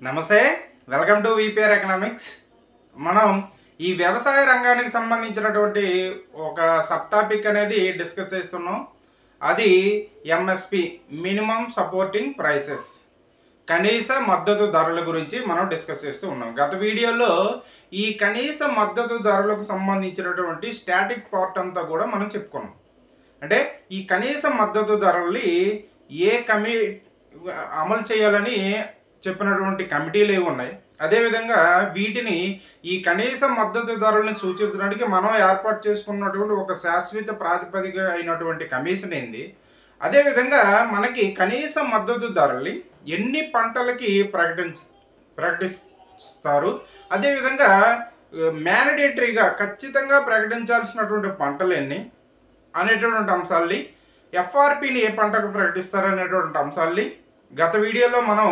నమస్తే, welcome to VPR economics. మనం ఈ వ్యవసాయ రంగానికి సంబంధించినటువంటి ఒక సబ్ టాపిక్ అనేది డిస్కస్ చేస్తున్నాం. అది ఎంఎస్పి, మినిమం సపోర్టింగ్ ప్రైసెస్, కనీస మద్దతు ధరల గురించి మనం డిస్కస్ చేస్తూ ఉన్నాం. గత వీడియోలో ఈ కనీస మద్దతు ధరలకు సంబంధించినటువంటి స్టాటిక్ పార్ట్ అంతా కూడా మనం చెప్పుకున్నాం. అంటే ఈ కనీస మద్దతు ధరల్ని అమలు చేయాలని చెప్పినటువంటి కమిటీలు ఏవి ఉన్నాయి, అదేవిధంగా వీటిని ఈ కనీస మద్దతు ధరలను సూచించడానికి మనం ఏర్పాటు చేసుకున్నటువంటి ఒక శాశ్వత ప్రాతిపదిక అయినటువంటి కమిషన్ ఏంది, అదేవిధంగా మనకి కనీస మద్దతు ధరల్ని ఎన్ని పంటలకి ప్రకటిస్తారు, అదేవిధంగా మ్యాండేటరీగా ఖచ్చితంగా ప్రకటించాల్సినటువంటి పంటలు ఎన్ని అనేటటువంటి అంశాల్ని, ఎఫ్ఆర్పిని ఏ పంటకు ప్రకటిస్తారు అనేటువంటి అంశాల్ని గత వీడియోలో మనం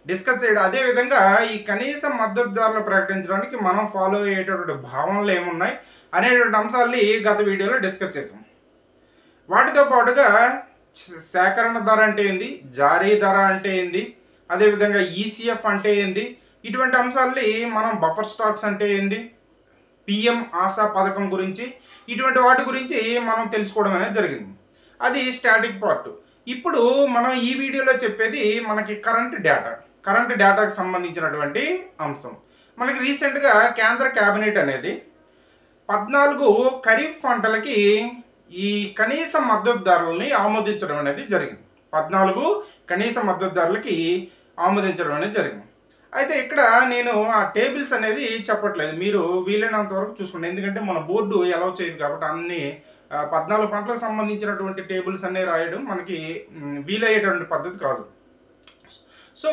డిస్కస్ చేయడం, అదేవిధంగా ఈ కనీస మద్దతు ధరలు ప్రకటించడానికి మనం ఫాలో అయ్యేటటువంటి భావనలు ఏమున్నాయి అనేటువంటి అంశాల్ని గత వీడియోలో డిస్కస్ చేసాం. వాటితో పాటుగా సేకరణ ధర అంటే ఏంది, జారీ ధర అంటే ఏంది, అదేవిధంగా ఈసీఎఫ్ అంటే ఏంది, ఇటువంటి అంశాల్ని మనం బఫర్ స్టాక్స్ అంటే ఏంది, పిఎం ఆశా పథకం గురించి, ఇటువంటి వాటి గురించి మనం తెలుసుకోవడం అనేది జరిగింది. అది స్టాటిక్ పార్ట్. ఇప్పుడు మనం ఈ వీడియోలో చెప్పేది మనకి కరెంట్ డేటాకి సంబంధించినటువంటి అంశం. మనకి రీసెంట్గా కేంద్ర కేబినెట్ అనేది 14 ఖరీఫ్ పంటలకి ఈ కనీస మద్దతు ధరలని ఆమోదించడం అనేది జరిగింది. 14 కనీస మద్దతు ధరలకి ఆమోదించడం అనేది జరిగింది. అయితే ఇక్కడ నేను ఆ టేబుల్స్ అనేది చెప్పట్లేదు, మీరు వీలైనంత వరకు చూసుకోండి. ఎందుకంటే మన బోర్డు ఎలా చేయదు కాబట్టి అన్ని 14 పంటలకు సంబంధించినటువంటి టేబుల్స్ అన్నీ రాయడం మనకి వీలయ్యేటువంటి పద్ధతి కాదు. సో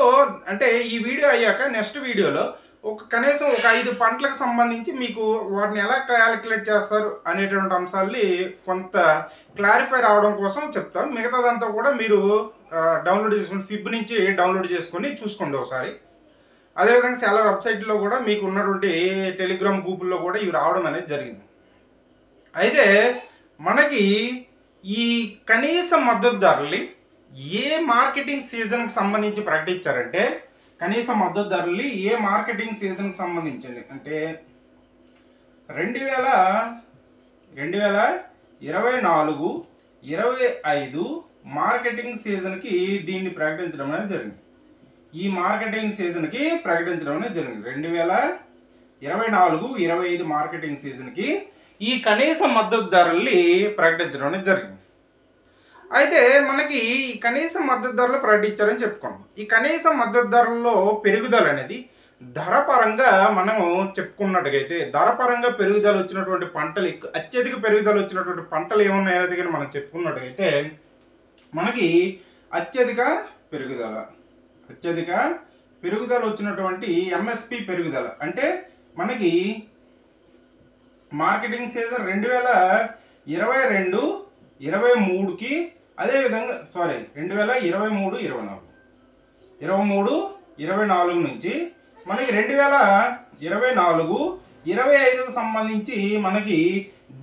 అంటే ఈ వీడియో అయ్యాక నెక్స్ట్ వీడియోలో కనీసం ఒక 5 పంటలకు సంబంధించి మీకు వాటిని ఎలా క్యాలిక్యులేట్ చేస్తారు అనేటువంటి అంశాలని కొంత క్లారిఫై రావడం కోసం చెప్తాను. మిగతాదంతా కూడా మీరు డౌన్లోడ్ చేసుకుని ఫిబ్ నుంచి డౌన్లోడ్ చేసుకొని చూసుకోండి ఒకసారి. అదేవిధంగా చాలా వెబ్సైట్లో కూడా మీకు ఉన్నటువంటి టెలిగ్రామ్ గ్రూపుల్లో కూడా ఇవి రావడం అనేది జరిగింది. అయితే మనకి ఈ కనీస మద్దతు ధరల్ని ఏ మార్కెటింగ్ సీజన్కి సంబంధించి ప్రకటించారంటే, కనీస మద్దతు ధరల్ని ఏ మార్కెటింగ్ సీజన్కి సంబంధించింది అంటే 2024-25 మార్కెటింగ్ సీజన్కి దీన్ని ప్రకటించడం అనేది జరిగింది. ఈ మార్కెటింగ్ సీజన్కి ప్రకటించడం అనేది జరిగింది. 2024-25 మార్కెటింగ్ సీజన్కి ఈ కనీస మద్దతు ధరల్ని ప్రకటించడం అనేది జరిగింది. అయితే మనకి ఈ కనీస మద్దతు ధరలు ప్రకటించారని చెప్పుకున్నాం. ఈ కనీస మద్దతు ధరల్లో పెరుగుదల అనేది ధర పరంగా మనము చెప్పుకున్నట్టుగైతే, ధర పరంగా పెరుగుదల వచ్చినటువంటి పంటలు, అత్యధిక పెరుగుదల వచ్చినటువంటి పంటలు ఏమున్నాయనేది కానీ మనం చెప్పుకున్నట్టుగైతే, మనకి అత్యధిక పెరుగుదల వచ్చినటువంటి ఎంఎస్పి పెరుగుదల అంటే మనకి మార్కెటింగ్ సీజన్ 2022-23కి, అదేవిధంగా 2023-24 నుంచి మనకి 2024-25కు సంబంధించి మనకి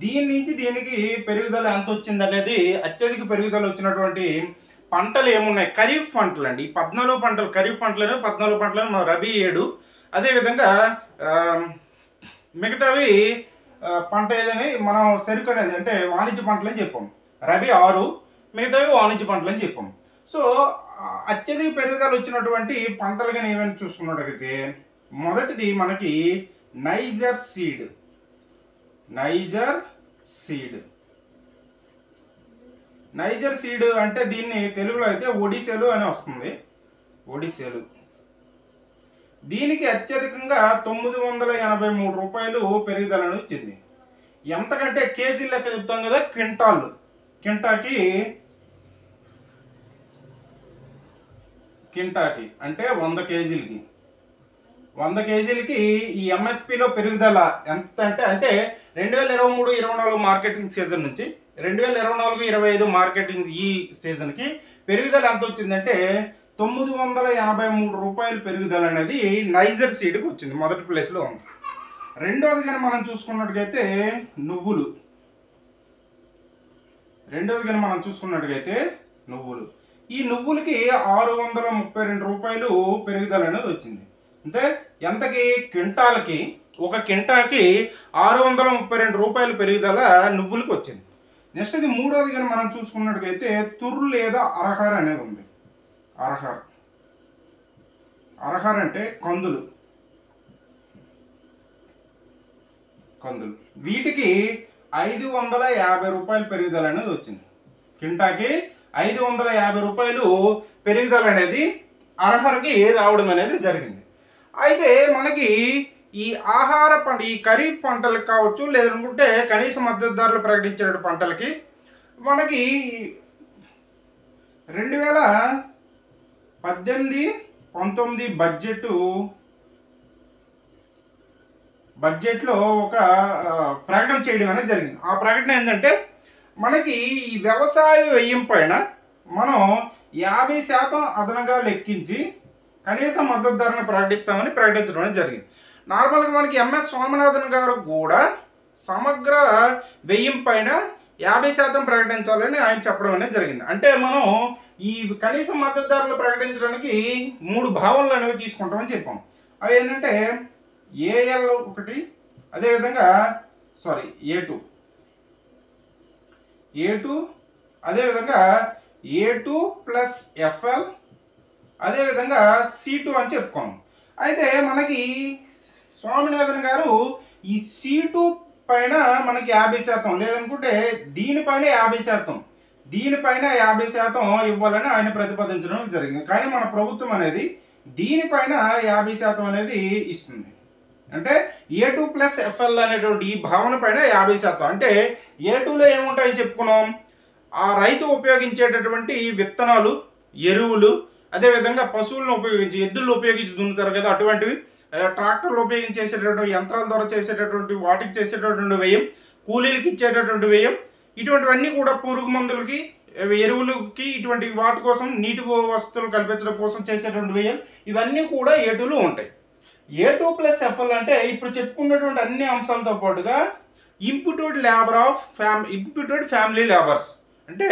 దీని నుంచి దీనికి పెరుగుదల ఎంత వచ్చింది అనేది, అత్యధిక పెరుగుదల వచ్చినటువంటి పంటలు ఏమున్నాయి, ఖరీఫ్ పంటలు అండి. ఈ 14 పంటలు ఖరీఫ్ పంటలను 14 పంటలను మన రబీ 7, అదేవిధంగా మిగతావి పంట ఏదని మనం సెరుకు అనేది అంటే వాణిజ్య పంటలు అని చెప్పాం. రబీ 6, మిగతావి వాణిజ్య పంటలు అని చెప్పాం. సో అత్యధిక పెరుగుదల వచ్చినటువంటి పంటలు కానీ ఏమైనా చూసుకున్నట్టయితే, మొదటిది మనకి నైజర్ సీడ్ అంటే దీన్ని తెలుగులో అయితే ఒడిశాలు అని వస్తుంది. ఒడిశాలు దీనికి అత్యధికంగా 983 రూపాయలు పెరుగుదలను వచ్చింది. ఎంతకంటే కేజీ లెక్క చెప్తాం కదా, కింటాకి అంటే 100 కేజీలకి ఈ ఎంఎస్పిలో పెరుగుదల ఎంత అంటే 2023-24 మార్కెటింగ్ సీజన్ నుంచి 2024-25 మార్కెటింగ్ ఈ సీజన్కి పెరుగుదల ఎంత వచ్చిందంటే 983 రూపాయలు పెరుగుదల అనేది నైజర్ సీడ్కి వచ్చింది, మొదటి ప్లేస్లో ఉంది. రెండోది కానీ మనం చూసుకున్నట్టుగైతే నువ్వులు, నువ్వులు ఈ నువ్వులకి 632 రూపాయలు పెరుగుదల అనేది వచ్చింది. అంటే ఎంతకి క్వింటాల్కి, ఒక క్వింటాల్కి 632 రూపాయలు పెరుగుదల నువ్వులకి వచ్చింది. నెక్స్ట్ ఇది మూడోది కానీ మనం చూసుకున్నట్టుగైతే తుర్రు లేదా అరహర్ అనేది ఉంది. అరహర్, అరహర్ అంటే కందులు, కందులు వీటికి 550 రూపాయలు పెరుగుదల అనేది వచ్చింది. క్వింటాకి 550 రూపాయలు పెరుగుదల అనేది అర్హర్కి రావడం అనేది జరిగింది. అయితే మనకి ఈ ఆహార పంట, ఈ ఖరీఫ్ పంటలకు కావచ్చు, లేదనుకుంటే కనీస మద్దతు ధరలు ప్రకటించే పంటలకి మనకి 2018-19 బడ్జెట్లో ఒక ప్రకటన చేయడం అనేది జరిగింది. ఆ ప్రకటన ఏంటంటే మనకి ఈ వ్యవసాయ వ్యయం పైన మనం 50% అదనంగా లెక్కించి కనీస మద్దతు ధరను ప్రకటిస్తామని ప్రకటించడం అనేది జరిగింది. నార్మల్గా మనకి ఎంఎస్ స్వామినాథన్ గారు కూడా సమగ్ర వ్యయం పైన 50% ప్రకటించాలని ఆయన చెప్పడం అనేది జరిగింది. అంటే మనం ఈ కనీస మద్దతు ధరలు ప్రకటించడానికి 3 భావనలు అనేవి తీసుకుంటామని చెప్పాం. అవి ఏంటంటే ఏఎల్ ఒకటి, అదేవిధంగా A2, అదేవిధంగా A2 ప్లస్ FL, అదేవిధంగా C2 అని చెప్పుకోండి. అయితే మనకి స్వామినాథన్ గారు ఈ C2 పైన మనకి 50%, లేదనుకుంటే దీనిపైన 50%, దీనిపైన 50% ఇవ్వాలని ఆయన ప్రతిపాదించడం జరిగింది. కానీ మన ప్రభుత్వం అనేది దీనిపైన 50% అనేది ఇస్తుంది. అంటే A2 ప్లస్ FL అనేటువంటి ఈ భావన పైన 50%. అంటే A2లో ఏముంటాయని చెప్పుకున్నాం, ఆ రైతు ఉపయోగించేటటువంటి విత్తనాలు, ఎరువులు, అదేవిధంగా పశువులను ఉపయోగించి, ఎద్దులను ఉపయోగించి దున్నుతారు కదా అటువంటివి, ట్రాక్టర్లు ఉపయోగించేసేటటువంటి యంత్రాల ద్వారా చేసేటటువంటి వాటికి చేసేటటువంటి వ్యయం, కూలీలకి ఇచ్చేటటువంటి వ్యయం, ఇటువంటివన్నీ కూడా పురుగు మందులకి, ఎరువులకి, ఇటువంటి వాటి కోసం నీటి వసతులు కల్పించడం కోసం చేసేటువంటి వ్యయం, ఇవన్నీ కూడా A2లో ఉంటాయి. A2 ప్లస్ FL అంటే ఇప్పుడు చెప్పుకున్నటువంటి అన్ని అంశాలతో పాటుగా ఇంప్యూటెడ్ ఫ్యామిలీ లేబర్స్, అంటే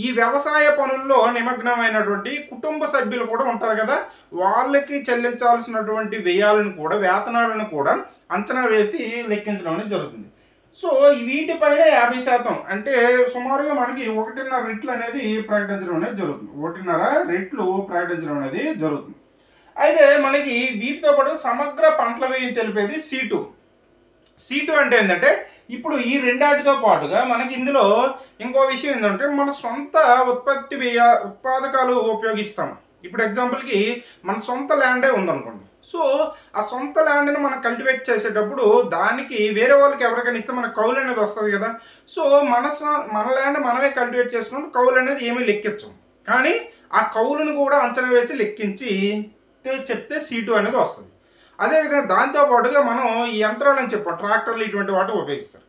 ఈ వ్యవసాయ పనుల్లో నిమగ్నమైనటువంటి కుటుంబ సభ్యులు కూడా ఉంటారు కదా, వాళ్ళకి చెల్లించాల్సినటువంటి వ్యయాలను కూడా, వేతనాలను కూడా అంచనా వేసి లెక్కించడం అనేది జరుగుతుంది. సో వీటిపైన 50%, అంటే సుమారుగా మనకి 1.5 రెట్లు అనేది ప్రకటించడం అనేది జరుగుతుంది. 1.5 రెట్లు ప్రకటించడం అనేది జరుగుతుంది. అయితే మనకి వీటితో పాటు సమగ్ర పంటల వ్యయం తెలిపేది C2 అంటే ఏంటంటే ఇప్పుడు ఈ రెండాటితో పాటుగా మనకి ఇందులో ఇంకో విషయం ఏంటంటే మన సొంత ఉత్పాదకాలు ఉపయోగిస్తాం. ఇప్పుడు ఎగ్జాంపుల్కి మన సొంత ల్యాండే ఉందనుకోండి. సో ఆ సొంత ల్యాండ్ని మనం కల్టివేట్ చేసేటప్పుడు దానికి వేరే వాళ్ళకి ఎవరికైనా ఇస్తే మనకు కౌలు అనేది వస్తుంది కదా. సో మన ల్యాండ్ మనమే కల్టివేట్ చేసుకుంటే కౌలు అనేది ఏమీ లెక్కించం, కానీ ఆ కౌలును కూడా అంచనా వేసి లెక్కించి చెప్తే C2 అనేది వస్తుంది. అదేవిధంగా దాంతోపాటుగా మనం ఈ యంత్రాలు అని చెప్పాం, ట్రాక్టర్లు, ఇటువంటి వాటి ఉపయోగిస్తారు.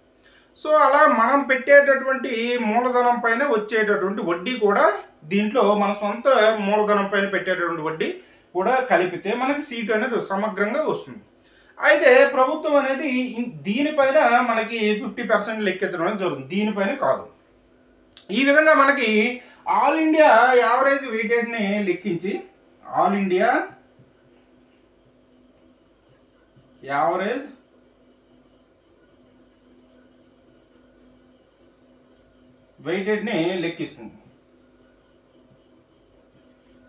సో అలా మనం పెట్టేటటువంటి మూలధనం పైన వచ్చేటటువంటి వడ్డీ కూడా దీంట్లో మన సొంత మూలధనం పైన పెట్టేటటువంటి వడ్డీ కూడా కలిపితే మనకి C2 అనేది సమగ్రంగా వస్తుంది. అయితే ప్రభుత్వం అనేది దీనిపైన మనకి 50% లెక్కించడం అనేది జరుగుతుంది, దీనిపైన కాదు. ఈ విధంగా మనకి ఆల్ ఇండియా యావరేజ్ వెయిటేజ్ని లెక్కించి, ఆల్ ఇండియా యావరేజ్ వెయిటేజ్ని లెక్కిస్తుంది.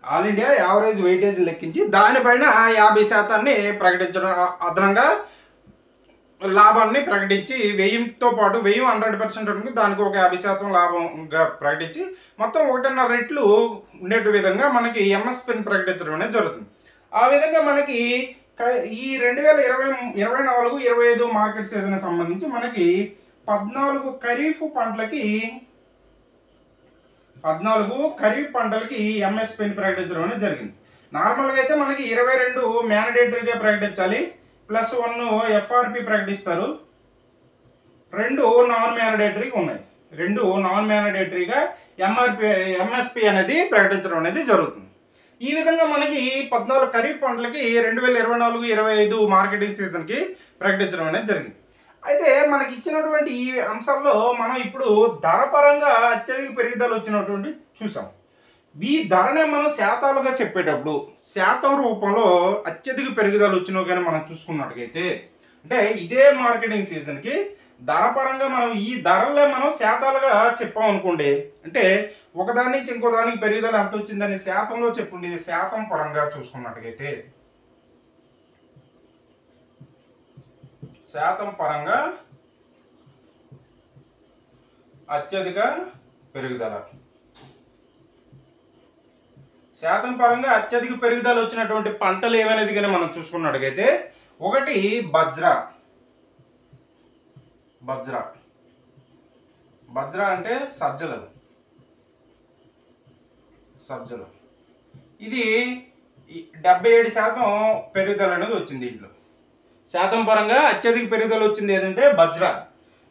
ఆల్ ఇండియా యావరేజ్ వెయిటేజ్ లెక్కించి దానిపైన 50% ప్రకటించడం, అదనంగా లాభాన్ని ప్రకటించి, వ్యయంతో పాటు వ్యయం 100% ఉంటుంది, దానికి ఒక 50% లాభంగా ప్రకటించి మొత్తం 1.5 రెట్లు ఉండే విధంగా మనకి MSPని ప్రకటించడం అనేది జరుగుతుంది. ఆ విధంగా మనకి ఈ 2024-25 మార్కెట్ సీజన్ సంబంధించి మనకి 14 ఖరీఫ్ పంటలకి MSPని ప్రకటించడం అనేది జరిగింది. నార్మల్గా అయితే మనకి 22 మ్యాండేటరీగా ప్రకటించాలి, +1 FRP ప్రకటిస్తారు, 2 నాన్ మ్యాండేటరీగా ఉన్నాయి. 2 నాన్ మ్యాండేటరీగా MSP అనేది ప్రకటించడం అనేది జరుగుతుంది. ఈ విధంగా మనకి 14 ఖరీఫ్ పంటలకి 2024-25 మార్కెటింగ్ సీజన్కి ప్రకటించడం అనేది జరిగింది. అయితే మనకి ఇచ్చినటువంటి ఈ అంశాల్లో మనం ఇప్పుడు ధర పరంగా అత్యధిక పెరుగుదల వచ్చినటువంటి చూసాం. ఈ ధరనే మనం శాతాలుగా చెప్పేటప్పుడు శాతం రూపంలో అత్యధిక పెరుగుదల వచ్చినా కానీ మనం చూసుకున్నట్టుగైతే అంటే ఇదే మార్కెటింగ్ సీజన్కి ధర పరంగా మనం ఈ ధరలే మనం శాతాలుగా చెప్పాం అనుకోండి, అంటే ఒకదాని నుంచి ఇంకో దానికి పెరుగుదల ఎంత వచ్చిందని శాతంలో చెప్పుండి శాతం పరంగా చూసుకున్నట్టుగైతే శాతం పరంగా అత్యధిక పెరుగుదల, శాతం పరంగా అత్యధిక పెరుగుదల వచ్చినటువంటి పంటలు ఏమనేది కానీ మనం చూసుకున్నట్టుగైతే ఒకటి బజ్రా. బజ్రా బజ్రా అంటే సజ్జలు. సజ్జలు ఇది 77% పెరుగుదల అనేది వచ్చింది. దీంట్లో శాతం పరంగా అత్యధిక పెరుగుదల వచ్చింది ఏదంటే బజ్రా.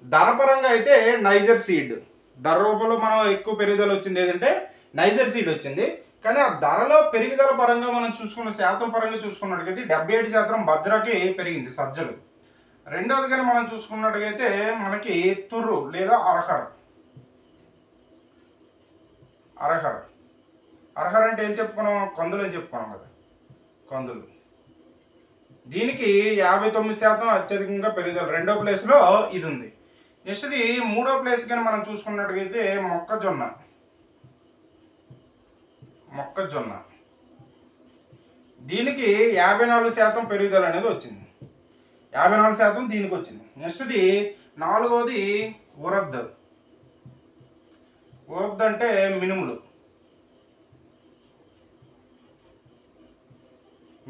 ధర పరంగా అయితే నైజర్ సీడ్. ధర రూపంలో మనం ఎక్కువ పెరుగుదల వచ్చింది ఏదంటే నైజర్ సీడ్ వచ్చింది. కానీ ఆ ధరలో పెరుగుదల పరంగా మనం చూసుకున్న శాతం పరంగా చూసుకున్నట్టుగైతే 77% బజ్రాకి పెరిగింది సజ్జలు. రెండవది కానీ మనం చూసుకున్నట్టుగైతే మనకి తుర్రు లేదా అర్హర్. అర్హర్ అర్హర్ అంటే ఏం చెప్పుకున్నాం? కందులు అని చెప్పుకున్నాం కదా, కందులు. దీనికి 59% అత్యధికంగా పెరుగుదల. రెండో ప్లేస్లో ఇది ఉంది. నెక్స్ట్ది మూడో ప్లేస్ కానీ మనం చూసుకున్నట్టుగైతే మొక్కజొన్న. మొక్కజొన్న దీనికి 54% పెరుగుదల అనేది వచ్చింది. 54% దీనికి వచ్చింది. నెక్స్ట్ది నాలుగోది ఉరద్. ఉరద్ అంటే మినుములు.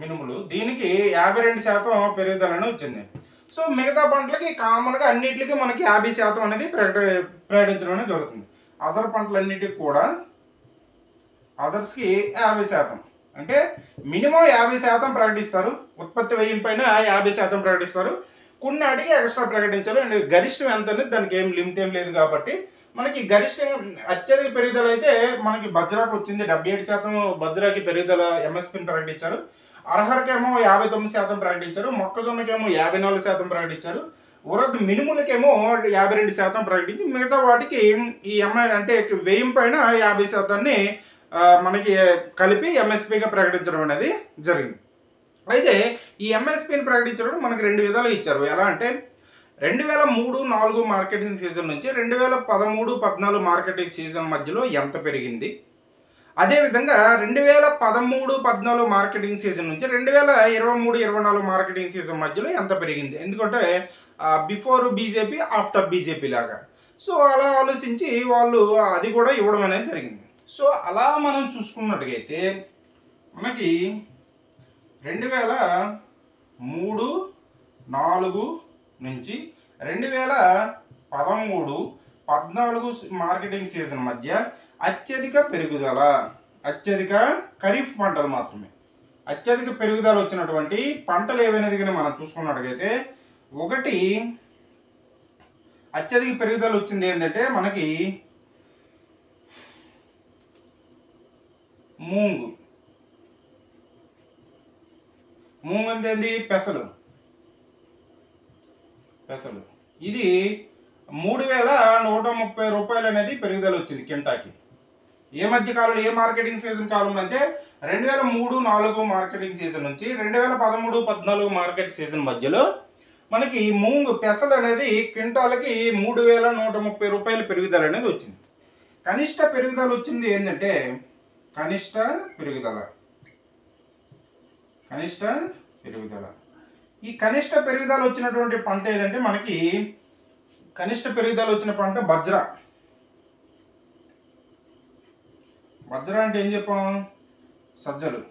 మినుములు దీనికి 52% పెరుగుదలని వచ్చింది. సో మిగతా పంటలకి కామన్గా అన్నిటికీ మనకి 50% అనేది ప్రకటించడం అనేది జరుగుతుంది. అదర్ పంటలన్నిటికి కూడా అదర్స్కి 50%, అంటే మినిమం 50% ప్రకటిస్తారు. ఉత్పత్తి వ్యయం పైన 50% ప్రకటిస్తారు. కొన్ని అడిగి ఎక్స్ట్రా ప్రకటించారు. అండ్ గరిష్టం ఎంత అనేది దానికి ఏం లిమిట్ ఏం లేదు కాబట్టి మనకి గరిష్టంగా అత్యధిక పెరుగుదల అయితే మనకి బజ్రాకు వచ్చింది. 77% బజ్రాకి పెరుగుదల ఎంఎస్పిని ప్రకటించారు. అర్హర్కేమో 59% ప్రకటించారు. మొక్కజొన్నకేమో 54% ప్రకటించారు. ఉరద్ మినుములకేమో 52% ప్రకటించి మిగతా వాటికి ఈ అంటే వ్యయం పైన 50%ని మనకి కలిపి ఎంఎస్పిగా ప్రకటించడం అనేది జరిగింది. అయితే ఈ ఎంఎస్పిని ప్రకటించడం మనకి 2 విధాలు ఇచ్చారు. ఎలా అంటే 2003-04 మార్కెటింగ్ సీజన్ నుంచి 2013-14 మార్కెటింగ్ సీజన్ మధ్యలో ఎంత పెరిగింది, అదేవిధంగా 2013-14 మార్కెటింగ్ సీజన్ నుంచి 2023-24 మార్కెటింగ్ సీజన్ మధ్యలో ఎంత పెరిగింది. ఎందుకంటే బిఫోర్ బీజేపీ ఆఫ్టర్ బీజేపీ లాగా. సో అలా ఆలోచించి వాళ్ళు అది కూడా ఇవ్వడం అనేది జరిగింది. సో అలా మనం చూసుకున్నట్టుగైతే మనకి 2003-04 నుంచి 2013-14 మార్కెటింగ్ సీజన్ మధ్య అత్యధిక పెరుగుదల, అత్యధిక ఖరీఫ్ పంటలు మాత్రమే అత్యధిక పెరుగుదల వచ్చినటువంటి పంటలు ఏవైనది కానీ మనం చూసుకున్నట్టుగైతే ఒకటి అత్యధిక పెరుగుదల వచ్చింది ఏంటంటే మనకి మూంగు. మూంగు అంటే ఏంది? పెసలు. పెసలు ఇది 3130 రూపాయలు అనేది పెరుగుదల వచ్చింది కింటాకి. ఏ మధ్య కాలంలో ఏ మార్కెటింగ్ సీజన్ కాలంలో అంటే 2003-04 మార్కెటింగ్ సీజన్ నుంచి 2013-14 మార్కెట్ సీజన్ మధ్యలో మనకి మూంగు పెసలు అనేది క్వింటాలకి 3130 రూపాయలు పెరుగుదల అనేది వచ్చింది. కనిష్ట పెరుగుదల వచ్చింది ఏంటంటే కనిష్ట పెరుగుదల. ఈ కనిష్ట పెరుగుదల వచ్చినటువంటి పంట ఏదంటే మనకి కనిష్ట పెరుగుదల వచ్చిన పంట బజ్రా. బజ్రా అంటే ఏం చెప్పాం? సజ్జలు.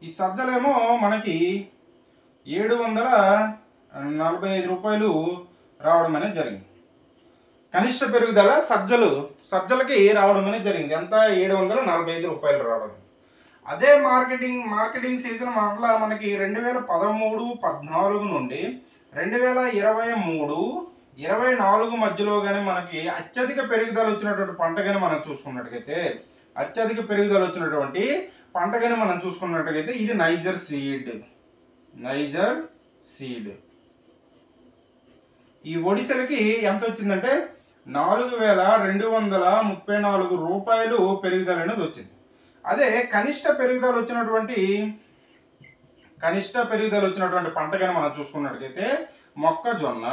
ఈ సజ్జలేమో మనకి 745 రూపాయలు రావడం అనేది జరిగింది. కనిష్ట పెరుగుదల సజ్జలకి రావడం అనేది జరిగింది. ఎంత? 745 రూపాయలు రావడం. అదే మార్కెటింగ్ సీజన్ మరలా మనకి 2013-14 నుండి 2023-24 మధ్యలో కానీ మనకి అత్యధిక పెరుగుదల వచ్చినటువంటి పంట కానీ మనం చూసుకున్నట్టుగైతే ఇది నైజర్ సీడ్. ఈ ఒడిశాలకి ఎంత వచ్చిందంటే 4234 రూపాయలు పెరుగుదల అనేది వచ్చింది. అదే కనిష్ట పెరుగుదల వచ్చినటువంటి పంట కానీ మనం చూసుకున్నట్లయితే మొక్కజొన్న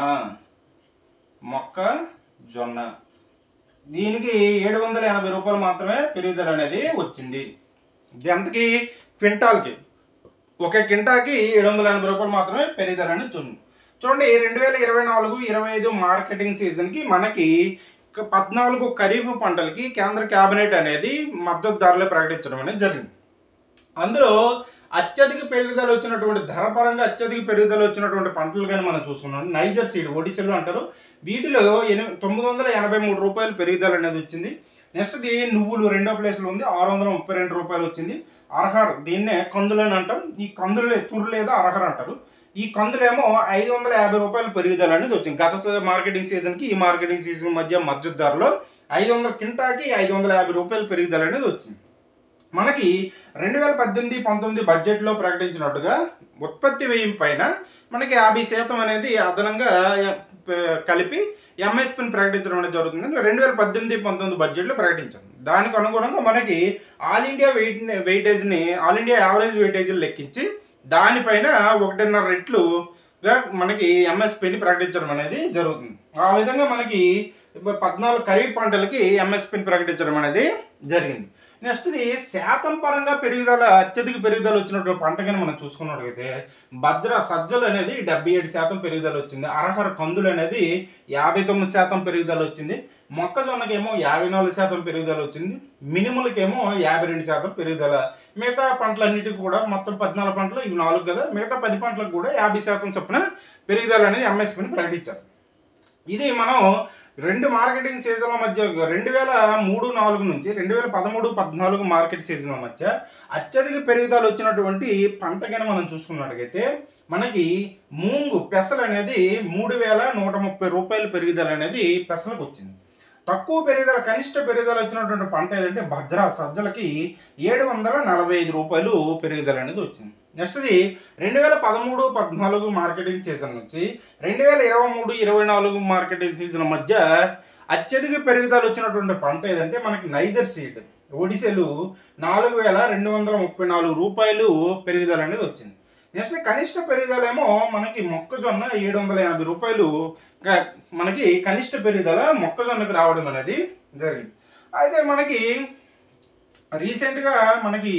దీనికి 780 రూపాయలు మాత్రమే పెరుగుదల అనేది వచ్చింది. ఎంతకి? క్వింటాల్కి. ఒక క్వింటాకి 780 రూపాయలు మాత్రమే పెరుగుదల అనేది చూడండి. 2024-25 మార్కెటింగ్ సీజన్కి మనకి 14 ఖరీఫ్ పంటలకి కేంద్ర కేబినెట్ అనేది మద్దతు ధరలు ప్రకటించడం అనేది జరిగింది. అందులో అత్యధిక పెరుగుదల వచ్చినటువంటి ధర పరంగా అత్యధిక పెరుగుదల వచ్చినటువంటి పంటలు కానీ మనం చూసుకున్నాం. నైజర్ సీడ్ ఒడిశాలో అంటారు. వీటిలో 983 రూపాయలు పెరుగుదల అనేది వచ్చింది. నెక్స్ట్ నువ్వులు రెండో ప్లేస్లో ఉంది, 632 రూపాయలు వచ్చింది. అర్హర్ దీన్నే కందులు అని అంటాం. ఈ కందులు తురు లేదా అర్హర్ అంటారు. ఈ కందులేమో 550 రూపాయలు పెరుగుదల అనేది వచ్చింది. గత మార్కెటింగ్ సీజన్కి ఈ మార్కెటింగ్ సీజన్ మధ్య మద్దతు ధరలో 500 క్వింటాకి 550 రూపాయలు పెరుగుదల అనేది వచ్చింది. మనకి 2018-19 బడ్జెట్లో ప్రకటించినట్టుగా ఉత్పత్తి వ్యయం పైన మనకి 50% అనేది అదనంగా కలిపి ఎంఎస్పీని ప్రకటించడం అనేది జరుగుతుంది. 2018-19 బడ్జెట్లో ప్రకటించారు. దానికి అనుగుణంగా మనకి ఆల్ ఇండియా యావరేజ్ వెయిటేజీలు లెక్కించి దానిపైన 1.5 రెట్లుగా మనకి ఎంఎస్పీని ప్రకటించడం అనేది జరుగుతుంది. ఆ విధంగా మనకి 14 ఖరీఫ్ పంటలకి ఎంఎస్పీని ప్రకటించడం అనేది జరిగింది. నెక్స్ట్ శాతం పరంగా అత్యధిక పెరుగుదల వచ్చినటువంటి పంట కానీ మనం చూసుకున్నట్లయితే సజ్జలు అనేది 77% పెరుగుదల వచ్చింది. అర్హర్ కందులు అనేది 59% పెరుగుదల వచ్చింది. మొక్కజొన్నకేమో 54% పెరుగుదల వచ్చింది. మినుములకేమో 52% పెరుగుదల. మిగతా పంటలన్నిటికీ కూడా మొత్తం 14 పంటలు, ఇవి 4 కదా, మిగతా 10 పంటలకు కూడా 50% చొప్పున పెరుగుదల అనేది ఎంఎస్పీని ప్రకటించారు. ఇది మనం 2 మార్కెటింగ్ సీజన్ల మధ్య 2003-4 నుంచి 2013-14 మార్కెట్ సీజన్ల మధ్య అత్యధిక పెరుగుదల వచ్చినటువంటి పంట కానీ మనం చూసుకున్నట్లయితే మనకి పెసలు అనేది 3130 రూపాయలు పెరుగుదల అనేది పెసలకు వచ్చింది. తక్కువ పెరుగుదల కనిష్ట పెరుగుదల వచ్చినటువంటి పంట ఏదంటే సజ్జలకి 745 రూపాయలు పెరుగుదల అనేది వచ్చింది. నెక్స్ట్ 2013-14 మార్కెటింగ్ సీజన్ నుంచి 2023-24 మార్కెటింగ్ సీజన్ మధ్య అత్యధిక పెరుగుదల వచ్చినటువంటి పంట ఏదంటే మనకి నైజర్ సీడ్ ఒడిశాలో 4234 రూపాయలు పెరుగుదల అనేది వచ్చింది. నెక్స్ట్ కనిష్ట పెరుగుదల ఏమో మనకి మొక్కజొన్న 780 రూపాయలు మనకి కనిష్ట పెరుగుదల మొక్కజొన్నకి రావడం అనేది జరిగింది. అయితే మనకి రీసెంట్గా మనకి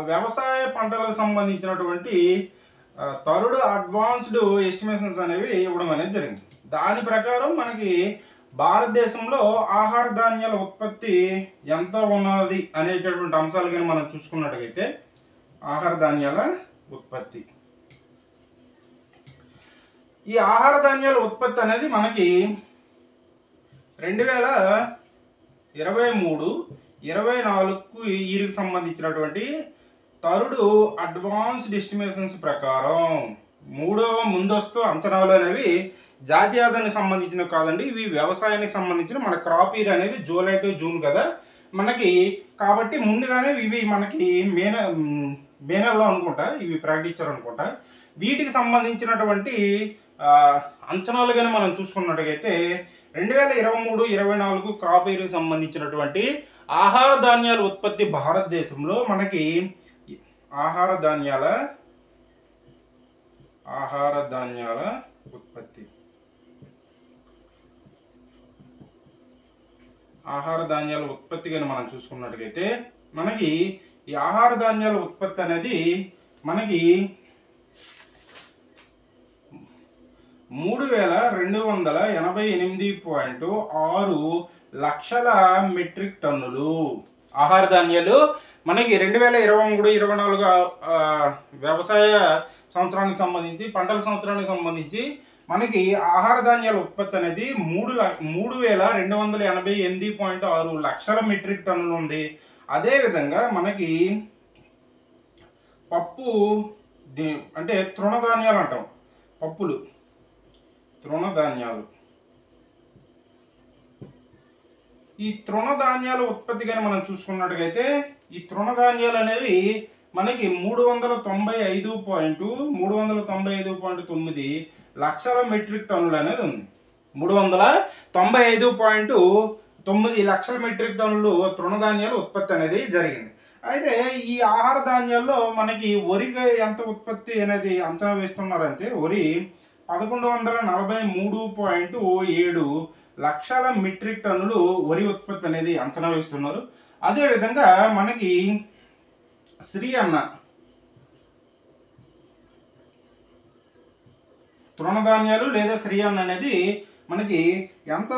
వ్యవసాయ పంటలకు సంబంధించినటువంటి థర్డ్ అడ్వాన్స్డ్ ఎస్టిమేషన్స్ అనేవి ఇవ్వడం అనేది జరిగింది. దాని ప్రకారం మనకి భారతదేశంలో ఆహార ధాన్యాల ఉత్పత్తి ఎంత ఉన్నది అనేటటువంటి అంశాలు కానీ మనం చూసుకున్నట్లయితే ఆహార ధాన్యాల ఉత్పత్తి, ఈ ఆహార ధాన్యాల ఉత్పత్తి అనేది మనకి 2023-24 ఇయర్కి సంబంధించినటువంటి థర్డ్ అడ్వాన్స్డ్ ఎస్టిమేషన్స్ ప్రకారం మూడవ ముందస్తు అంచనాలు అనేవి జాతీయ ఆదాయానికి సంబంధించినవి కాదండి, ఇవి వ్యవసాయానికి సంబంధించిన మన క్రాప్ ఇయర్ అనేది జూలై టు జూన్ కదా మనకి. కాబట్టి ముందుగానే ఇవి మనకి మే నెలలో అనుకుంటా ఇవి ప్రకటించారు అనుకుంటా. వీటికి సంబంధించినటువంటి అంచనాలు కానీ మనం చూసుకున్నట్టుగైతే 2023-24 క్రాప్ ఇయర్కి సంబంధించినటువంటి ఆహార ధాన్యాల ఉత్పత్తి భారతదేశంలో మనకి ఆహార ధాన్యాల ఉత్పత్తి కానీ మనం చూసుకున్నట్టుగైతే మనకి ఈ ఆహార ధాన్యాల ఉత్పత్తి అనేది మనకి 3288.6 లక్షల మెట్రిక్ టన్నులు ఆహార ధాన్యాలు మనకి 2023-24 వ్యవసాయ సంవత్సరానికి సంబంధించి పంటల సంవత్సరానికి సంబంధించి మనకి ఆహార ధాన్యాల ఉత్పత్తి అనేది 3288.6 లక్షల మెట్రిక్ టన్నులు ఉంది. అదేవిధంగా మనకి పప్పు అంటే తృణధాన్యాలు అంటాం, తృణధాన్యాలు, ఈ తృణధాన్యాల ఉత్పత్తి కానీ మనం చూసుకున్నట్టుగైతే ఈ తృణధాన్యాలు అనేవి మనకి 395.9 లక్షల మెట్రిక్ టన్నులు అనేది ఉంది. 395.9 లక్షల మెట్రిక్ టన్నులు తృణధాన్యాలు ఉత్పత్తి అనేది జరిగింది. అయితే ఈ ఆహార ధాన్యాల్లో మనకి వరిగా ఎంత ఉత్పత్తి అనేది అంచనా వేస్తున్నారంటే వరి 1143.7 లక్షల మెట్రిక్ టన్నులు వరి ఉత్పత్తి అనేది అంచనా వేస్తున్నారు. అదేవిధంగా మనకి శ్రీ అన్న తృణధాన్యాలు లేదా శ్రీ అన్న అనేది మనకి ఎంత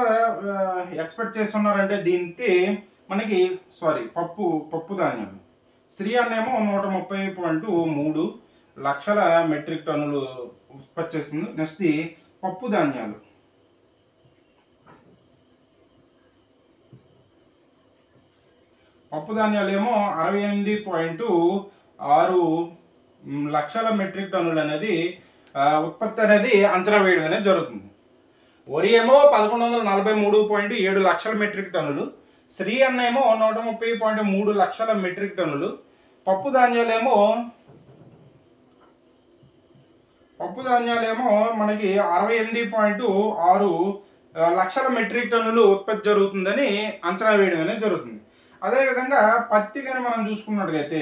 ఎక్స్పెక్ట్ చేస్తున్నారంటే దీనికి మనకి పప్పు ధాన్యాలు శ్రీ అన్న ఏమో 130.3 లక్షల మెట్రిక్ టన్నులు ఉత్పత్తి చేస్తుంది. నెక్స్ట్ పప్పు ధాన్యాలు ఏమో 68.6 లక్షల మెట్రిక్ టన్నులు అనేది ఉత్పత్తి అనేది అంచనా వేయడం అనేది జరుగుతుంది. వరి ఏమో 1143.7 లక్షల మెట్రిక్ టన్నులు, శ్రీ అన్న ఏమో 130.3 లక్షల మెట్రిక్ టన్నులు, పప్పు ధాన్యాలేమో మనకి 68.6 లక్షల మెట్రిక్ టన్నులు ఉత్పత్తి జరుగుతుందని అంచనా వేయడం అనేది జరుగుతుంది. అదేవిధంగా పత్తి కానీ మనం చూసుకున్నట్టుగైతే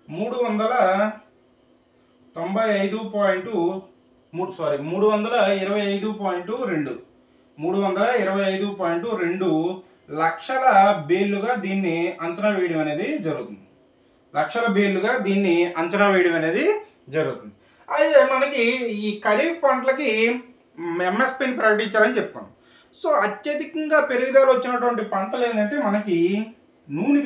325.2 లక్షల బేలుగా దీన్ని అంచనా వేయడం అనేది జరుగుతుంది. అయితే మనకి ఈ ఖరీఫ్ పంటలకి ఎంఎస్పీని ప్రకటించారని చెప్పుకున్నాం. సో అత్యధికంగా పెరుగుదల వచ్చినటువంటి పంటలు ఏంటంటే మనకి నూనె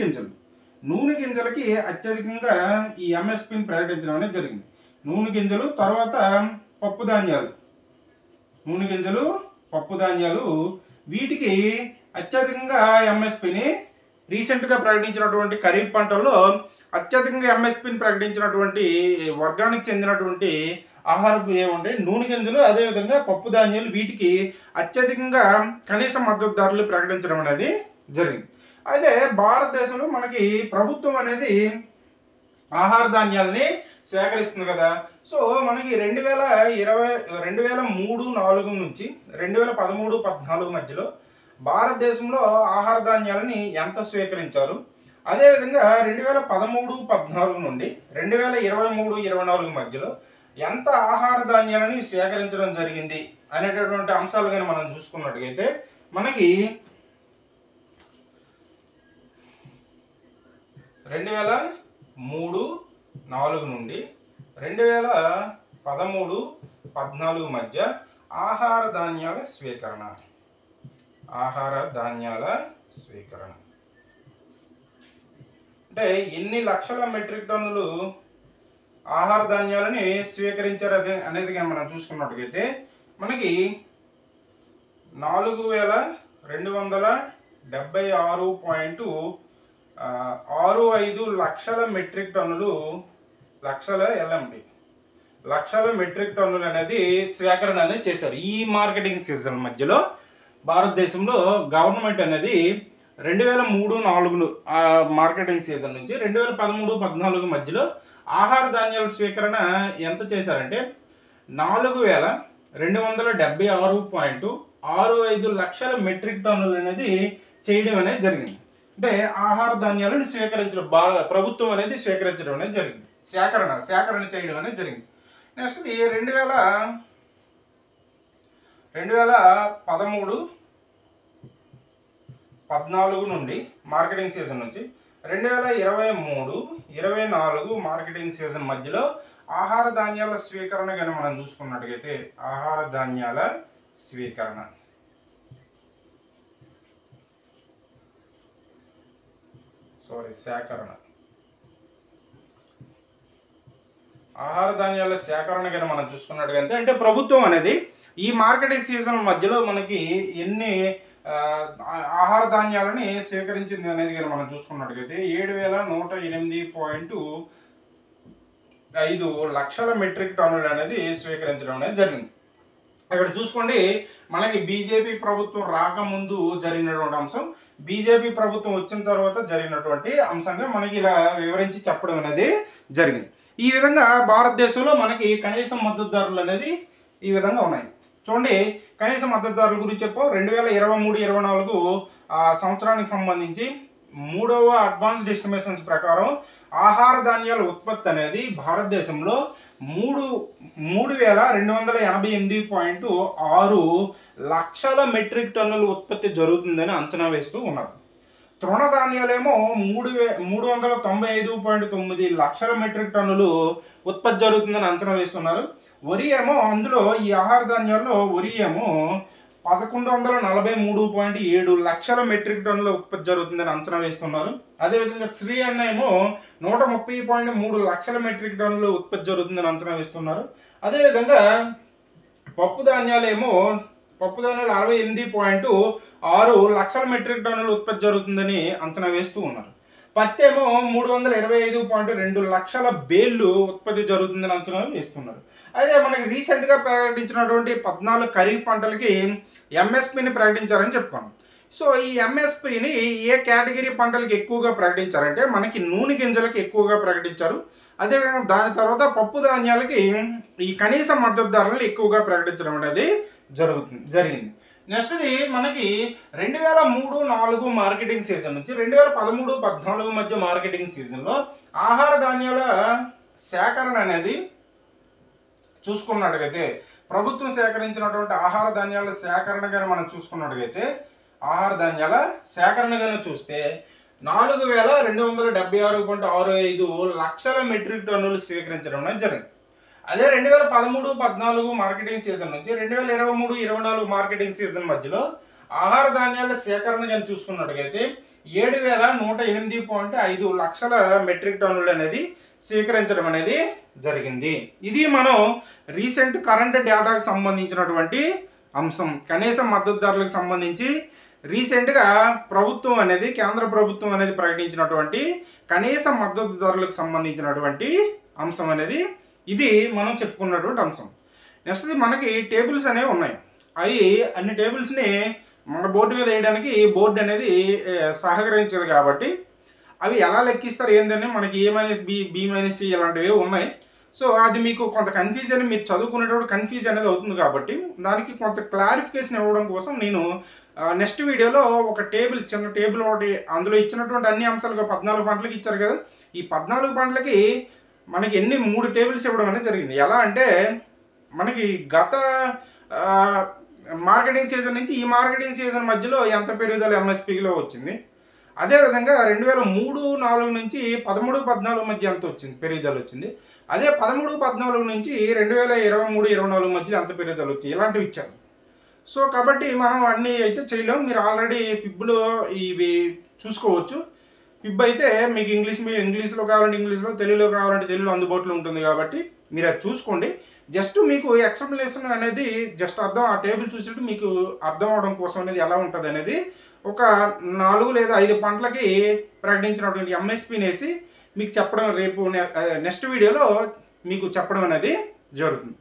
గింజలకి అత్యధికంగా ఈ ఎంఎస్పీని ప్రకటించడం అనేది జరిగింది. నూనె గింజలు, తర్వాత పప్పు ధాన్యాలు వీటికి అత్యధికంగా ఎంఎస్పీని రీసెంట్గా ప్రకటించినటువంటి ఖరీఫ్ పంటల్లో అత్యధికంగా ఎంఎస్పీని ప్రకటించినటువంటి వర్గానికి చెందినటువంటి ఆహారపు ఏముంటే నూనె గింజలు, అదేవిధంగా పప్పు ధాన్యాలు వీటికి అత్యధికంగా కనీస మద్దతు ధరలు ప్రకటించడం అనేది జరిగింది. అయితే భారతదేశంలో మనకి ప్రభుత్వం అనేది ఆహార ధాన్యాలని సేకరిస్తుంది కదా. సో మనకి 2003-4 నుంచి 2013-14 మధ్యలో భారతదేశంలో ఆహార ధాన్యాలని ఎంత స్వీకరించారు, అదేవిధంగా 2013-14 నుండి 2023-24 మధ్యలో ఎంత ఆహార ధాన్యాలని సేకరించడం జరిగింది అనేటటువంటి అంశాలు కానీ మనం చూసుకున్నట్టుగైతే మనకి 2003-4 నుండి 2013-14 మధ్య ఆహార ధాన్యాల స్వీకరణ అంటే ఎన్ని లక్షల మెట్రిక్ టన్నులు ఆహార ధాన్యాలని స్వీకరించారు అనేది మనం చూసుకున్నట్టుగైతే మనకి 4276.65 లక్షల మెట్రిక్ టన్నులు లక్షల మెట్రిక్ టన్నులు అనేది స్వీకరణ అనేది చేశారు. ఈ మార్కెటింగ్ సీజన్ మధ్యలో భారతదేశంలో గవర్నమెంట్ అనేది 2003-4 మార్కెటింగ్ సీజన్ నుంచి 2013-14 మధ్యలో ఆహార ధాన్యాల స్వీకరణ ఎంత చేశారంటే 4276.65 లక్షల మెట్రిక్ టన్నులు అనేది చేయడం అనేది జరిగింది. అంటే ఆహార ధాన్యాలను స్వీకరించడం ప్రభుత్వం అనేది స్వీకరించడం అనేది జరిగింది, సేకరణ చేయడం అనేది జరిగింది. నెక్స్ట్ 2013-14 నుండి మార్కెటింగ్ సీజన్ నుంచి 2023-24 మార్కెటింగ్ సీజన్ మధ్యలో ఆహార ధాన్యాల స్వీకరణ కానీ మనం చూసుకున్నట్టుగైతే ఆహార ధాన్యాల సేకరణ ఆహార ధాన్యాల సేకరణ కానీ మనం చూసుకున్నట్టుగైతే అంటే ప్రభుత్వం అనేది ఈ మార్కెటింగ్ సీజన్ మధ్యలో మనకి ఎన్ని ఆహార ధాన్యాలని సేకరించింది అనేది కానీ మనం చూసుకున్నట్టుగైతే 7108.5 లక్షల మెట్రిక్ టన్నులు అనేది స్వీకరించడం అనేది జరిగింది. ఇక్కడ చూసుకోండి, మనకి బీజేపీ ప్రభుత్వం రాకముందు జరిగినటువంటి అంశం, బీజేపీ ప్రభుత్వం వచ్చిన తర్వాత జరిగినటువంటి అంశంగా మనకి ఇలా వివరించి చెప్పడం అనేది జరిగింది. ఈ విధంగా భారతదేశంలో మనకి కనీస మద్దతు ధరలు అనేది ఈ విధంగా ఉన్నాయి. చూడండి, కనీస మద్దతు ధరల గురించి చెప్పాం. 2023-24 సంవత్సరానికి సంబంధించి 3వ అడ్వాన్స్డ్ ఎస్టిమేషన్స్ ప్రకారం ఆహార ధాన్యాల ఉత్పత్తి అనేది భారతదేశంలో 3,288.6 లక్షల మెట్రిక్ టన్నుల ఉత్పత్తి జరుగుతుందని అంచనా వేస్తూ ఉన్నారు. తృణధాన్యాలేమో 395.9 లక్షల మెట్రిక్ టన్నులు ఉత్పత్తి జరుగుతుందని అంచనా వేస్తున్నారు. వరి ఏమో అందులో ఈ ఆహార ధాన్యాల్లో వరి ఏమో 1143.7 లక్షల మెట్రిక్ టన్నుల ఉత్పత్తి జరుగుతుందని అంచనా వేస్తున్నారు. అదేవిధంగా శ్రీ అన్న ఏమో 130.3 లక్షల మెట్రిక్ టన్నుల ఉత్పత్తి జరుగుతుందని అంచనా వేస్తున్నారు. అదేవిధంగా పప్పు ధాన్యాలు 68.6 లక్షల మెట్రిక్ టన్నుల ఉత్పత్తి జరుగుతుందని అంచనా వేస్తూ ఉన్నారు. పత్తి ఏమో 325.2 లక్షల బేళ్లు ఉత్పత్తి జరుగుతుందని అంచనా వేస్తున్నారు. అయితే మనకి రీసెంట్గా ప్రకటించినటువంటి 14 ఖరీఫ్ పంటలకి ఎంఎస్పిని ప్రకటించారని చెప్పుకున్నాం. సో ఈ ఎంఎస్పిని ఏ కేటగిరీ పంటలకి ఎక్కువగా ప్రకటించారంటే మనకి నూనె గింజలకి ఎక్కువగా ప్రకటించారు. అదేవిధంగా దాని తర్వాత పప్పు ధాన్యాలకి ఈ కనీస మద్దతు ధరలను ఎక్కువగా ప్రకటించడం అనేది జరిగింది. నెక్స్ట్ది మనకి 2003-4 మార్కెటింగ్ సీజన్ నుంచి 2013-14 మధ్య మార్కెటింగ్ సీజన్లో ఆహార ధాన్యాల సేకరణ అనేది చూసుకున్నట్టుగైతే, ప్రభుత్వం సేకరించినటువంటి ఆహార ధాన్యాల సేకరణగానే మనం చూసుకున్నట్టుగైతే, ఆహార ధాన్యాల సేకరణగానే చూస్తే 4,276.65 లక్షల మెట్రిక్ టన్నులు స్వీకరించడం అనేది జరిగింది. అదే 2013-14 మార్కెటింగ్ సీజన్ నుంచి 2023-24 మార్కెటింగ్ సీజన్ మధ్యలో ఆహార ధాన్యాల సేకరణ కానీ చూసుకున్నట్టుగైతే 7,108.5 లక్షల మెట్రిక్ టన్నులు అనేది స్వీకరించడం అనేది జరిగింది. ఇది మనం రీసెంట్ కరెంట్ డేటాకు సంబంధించినటువంటి అంశం. కనీస మద్దతు ధరలకు సంబంధించి రీసెంట్గా ప్రభుత్వం అనేది, కేంద్ర ప్రభుత్వం అనేది ప్రకటించినటువంటి కనీస మద్దతు ధరలకు సంబంధించినటువంటి అంశం అనేది ఇది మనం చెప్పుకున్నటువంటి అంశం. నెక్స్ట్ మనకి టేబుల్స్ అనేవి ఉన్నాయి. అవి అన్ని టేబుల్స్ని మన బోర్డు మీద వేయడానికి బోర్డు అనేది సహకరించదు కాబట్టి అవి ఎలా లెక్కిస్తారు ఏంటని మనకి A-B, B-C ఇలాంటివి ఉన్నాయి. సో అది మీకు కొంత కన్ఫ్యూజన్, మీరు చదువుకునేటప్పుడు కన్ఫ్యూజ్ అనేది అవుతుంది కాబట్టి దానికి కొంత క్లారిఫికేషన్ ఇవ్వడం కోసం నేను నెక్స్ట్ వీడియోలో ఒక టేబుల్, చిన్న టేబుల్ ఒకటి, అందులో ఇచ్చినటువంటి అన్ని అంశాలుగా 14 పంటలకి ఇచ్చారు కదా, ఈ 14 పంటలకి మనకి 3 టేబుల్స్ ఇవ్వడం అనేది జరిగింది. ఎలా అంటే మనకి గత మార్కెటింగ్ సీజన్ నుంచి ఈ మార్కెటింగ్ సీజన్ మధ్యలో ఎంత పెరుగుదల ఎంఎస్పీలో వచ్చింది, అదేవిధంగా 2003-4 నుంచి 13-14 మధ్య ఎంత వచ్చింది, పెరుగుదల వచ్చింది, అదే 13-14 నుంచి 2023-24 మధ్యలో ఎంత పెరుగుదల వచ్చింది, ఇలాంటివి ఇచ్చారు. సో కాబట్టి మనం అన్నీ అయితే చేయలేము. మీరు ఆల్రెడీ ఫిబ్లో ఇవి చూసుకోవచ్చు. ఫిబ్ అయితే మీకు ఇంగ్లీష్లో కావాలంటే ఇంగ్లీష్లో, తెలుగులో కావాలంటే తెలుగులో అందుబాటులో ఉంటుంది కాబట్టి మీరు అది చూసుకోండి. జస్ట్ మీకు ఎక్స్ప్లెనేషన్ అనేది జస్ట్ ఆ టేబుల్ చూసినట్టు మీకు అర్థం అవడం కోసం అనేది ఎలా ఉంటుంది అనేది ఒక 4 లేదా 5 పంటలకి ప్రకటించినటువంటి ఎంఎస్పీని వేసి మీకు చెప్పడం, రేపు నెక్స్ట్ వీడియోలో మీకు చెప్పడం అనేది జరుగుతుంది.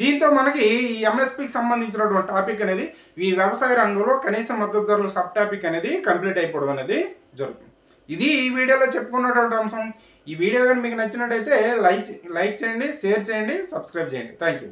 దీంతో మనకి ఈ ఎంఎస్పీకి సంబంధించినటువంటి టాపిక్ అనేది, ఈ వ్యవసాయ రంగంలో కనీస మద్దతు ధరల సబ్ టాపిక్ అనేది కంప్లీట్ అయిపోవడం అనేది జరుగుతుంది. ఇది ఈ వీడియోలో చెప్పుకున్నటువంటి అంశం. ఈ వీడియో కానీ మీకు నచ్చినట్టయితే లైక్ చేయండి, షేర్ చేయండి, సబ్స్క్రైబ్ చేయండి. Thank you.